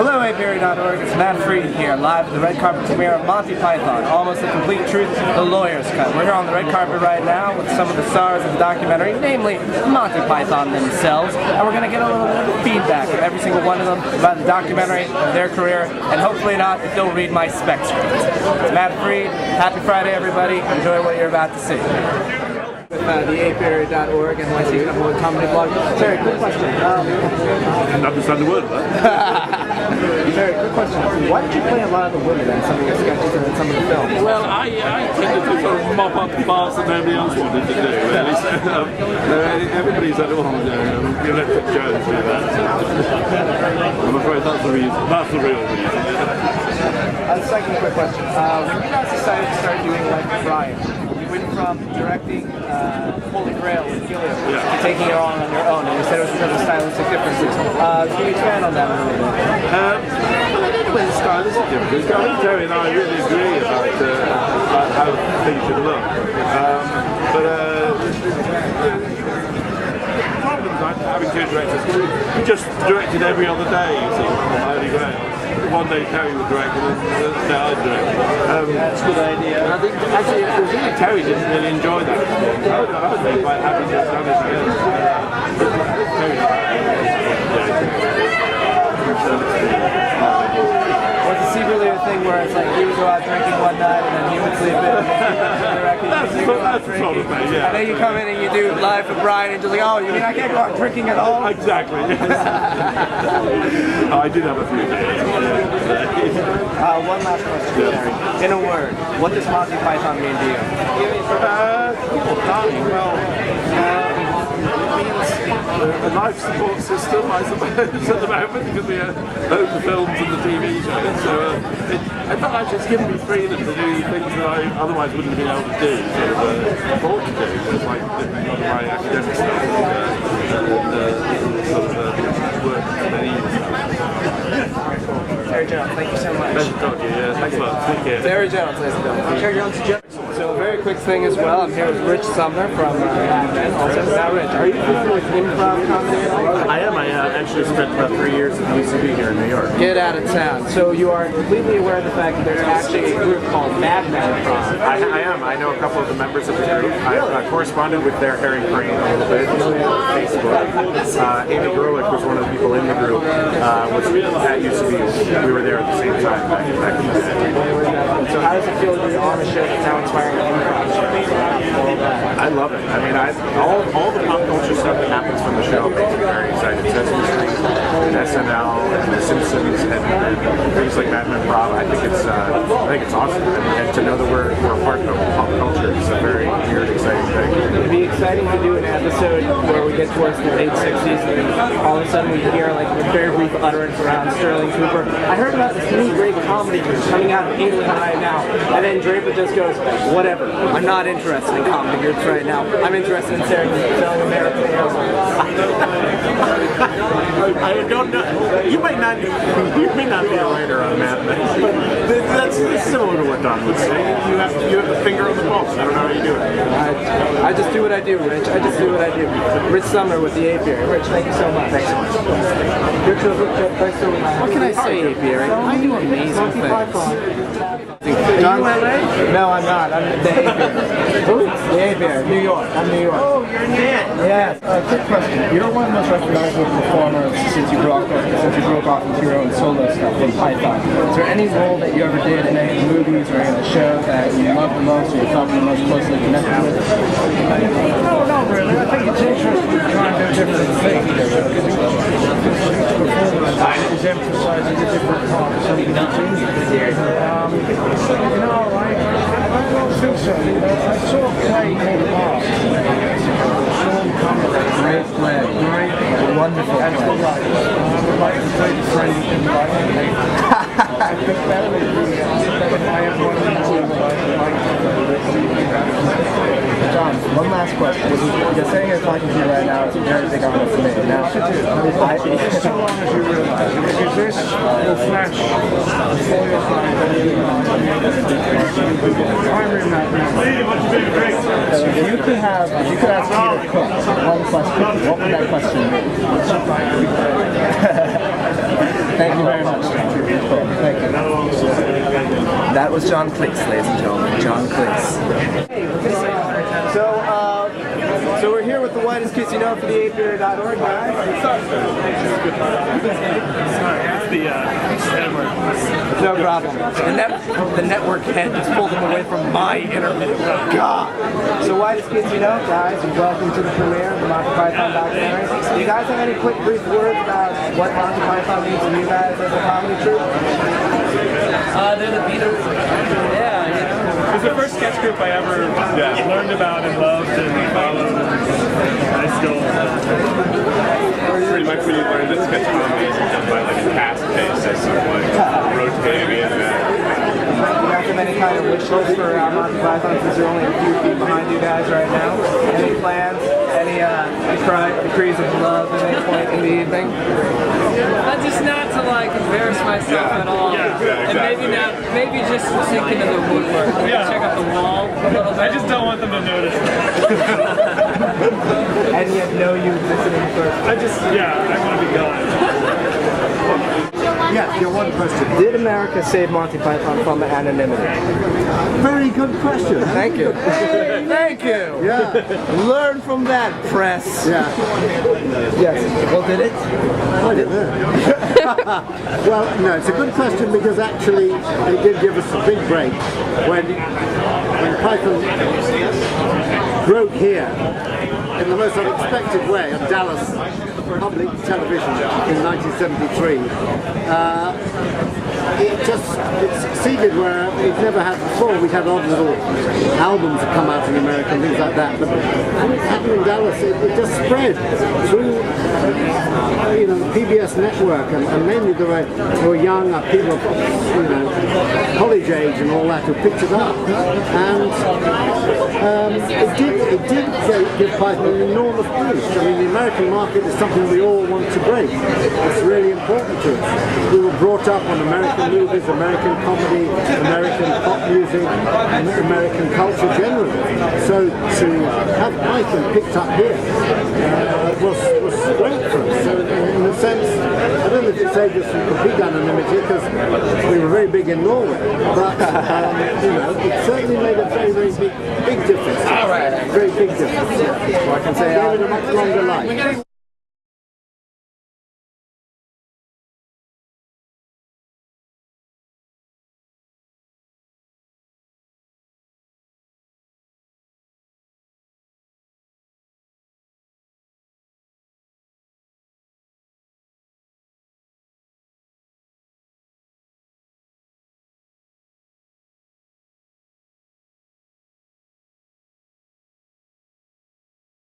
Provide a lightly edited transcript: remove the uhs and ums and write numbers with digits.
Hello, Apiary.org. It's Matt Frieden here, live at the red carpet premiere of Monty Python, Almost the Complete Truth, the Lawyer's Cut. We're here on the red carpet right now with some of the stars of the documentary, namely Monty Python themselves, and we're going to get a little bit of feedback from every single one of them about the documentary, their career, and hopefully not if they'll read my spec script. It's Matt Frieden. Happy Friday, everybody. Enjoy what you're about to see. With the Apiary.org and NYC's #1 comedy blog. Terry, quick question. Understand the word, but Terry, quick question. Why did you play a lot of the women in some of your sketches and in some of the films? well, I tended to sort of mop up the parts that nobody else wanted to do. Really. So, everybody said, "Oh, you let Jones do that." So, I'm afraid that's the reason. That's the real reason. Second quick question. When you guys decided to start doing Life of Brian, you went from directing Holy Grail with Gilead to taking it on your own, and you said it was because of stylistic differences. Can you expand on that a little bit? Well, I don't know whether stylistic differences. I think Terry and I really agree about how things should look. But the problems having two directors, we just directed every other day, you see, on Holy Grail. One day Terry was directing and the day I directed. That's a good idea. And I think actually it was really Terry didn't really enjoy that. I would be quite happy to have done it again. Was it secretly a thing where it's like he would go out drinking one night and then he would sleep in? That's the sort of thing, yeah. And then you come in and you do Live with Brian and just like, oh, you mean I can't go out drinking at all? Exactly, yes. I did have a few days. One last question, Terry. In a word, what does Monty Python mean to you? A life support system, I suppose, at the moment, because we own the films and the TV shows. So I felt like it's given me freedom to do things that I otherwise wouldn't have been able to do, sort of thought to do, just like my academic stuff and sort of work and then Terry Jones, thank you so much. Pleasure to talk to you, yeah, thanks a lot. Take care. Terry Jones, ladies and gentlemen. Terry Jones. So a very quick thing as well, I'm here with Rich Sumner from Advent. Also, now Rich, are you familiar with improv comedy at all? I am. I actually spent about 3 years at UCB here in New York. Get out of town. So you are completely aware of the fact that there's actually a group called Madman Improv. I am. I know a couple of the members of the group. I corresponded with their Harry Crane a little bit on Facebook. Amy Gerlich was one of the people in the group. Was at UCB. We were there at the same time back in the day. So how does it feel to be on a show that's now inspiring improv shows? I love it. I mean, all the pop culture stuff that happens from the show makes me very excited. Sesame Street, and SNL, and The Simpsons, and things like Madman Improv. I think it's awesome. And to know that we're part of pop culture is a very weird, exciting thing. It'd be exciting to do an episode where we get towards the late 60s and all of a sudden we hear like a very brief utterance around Sterling Cooper. I heard about this new great comedy group coming out of England right now, and then Draper just goes, whatever, I'm not interested in comedy groups right now. I'm interested in selling American airlines. I don't know. You may not be a writer on that, but that's similar to what Don would say. You have the finger on the pulse. I don't know how you do it. I just do what I do, Rich. I just do what I do. Rich Sumner with the Apiary. Rich, thank you so much. Thanks so much. What can I say, Apiary? I do amazing things. John? No, I'm not. I'm the Apiary. Who? The Apiary, New York. I'm New York. Oh, you're in New York. Yes. Quick question. You're one of the most recognizable performers since you broke off into your own solo stuff from Python. Is there any role that you ever did in any of the movies or any of the shows that you love the most or you felt the most closely connected with? No, not really. I think it's interesting to try and do different things. Performance is emphasising a different part of something. I don't think so. I saw a play called Art. Great play. Great, wonderful and play. I would like to play the friend in life. I think that would be if I have one of the John, one last question. You're sitting here talking to you right now. It's a very big honor for me. Now, so long as you realize, because this will flash before your time. I'm in that now. so if you could ask Peter Cook one question, what would that question be? Thank you very much. Cool. Thank you. That was John Cleese, ladies and gentlemen. John Cleese. So we're here with the whitest kids you know for the apiary.org, guys. No problem. The network head just pulled them away from my internet. God. So whitest kids you know, guys, and welcome to the premiere of the Monty Python documentary. Do you guys have any quick, brief words about what Monty Python means to you guys as a comedy troupe? They're the Beatles. Yeah, you know. It was the first sketch group I ever learned about and loved and followed, and I still. Pretty much when you learn that sketch comedy is done by like a fast basis of like rotating in that. Do you guys have any kind of wish list for Monty Python since you're only a few feet behind you guys right now? Any plans? Any decrees of love at any point in the evening? Just not to like embarrass myself at all. And maybe just sink into the woodwork. Check out the wall a little bit. I just don't want them to notice. And yet know you listening first. I want to be gone. Yeah, your one question. Did America save Monty Python from anonymity? Very good question. Thank you. Thank you. Yeah. Learn from that, press. Yeah. Yes. Well, did it? I don't know. Well, no, it's a good question because actually it did give us a big break when Python broke here in the most unexpected way on Dallas public television in 1973. It succeeded where it never had before. We had odd little albums that come out in America and things like that, but when it happened in Dallas, it just spread through the PBS network, and mainly there were young people of college age and all that who picked it up, and it did give Python an enormous boost. I mean, the American market is something we all want to break. It's really important to us. We were brought up on American movies, American comedy, American pop music, and American culture generally. So to have Python picked up here was great for us. So in a sense, I don't know if it saved us from complete anonymity because we were very big in Norway, but it certainly made a very, very big difference. All right. Very big difference. Yeah. So I can say gave it a much longer life.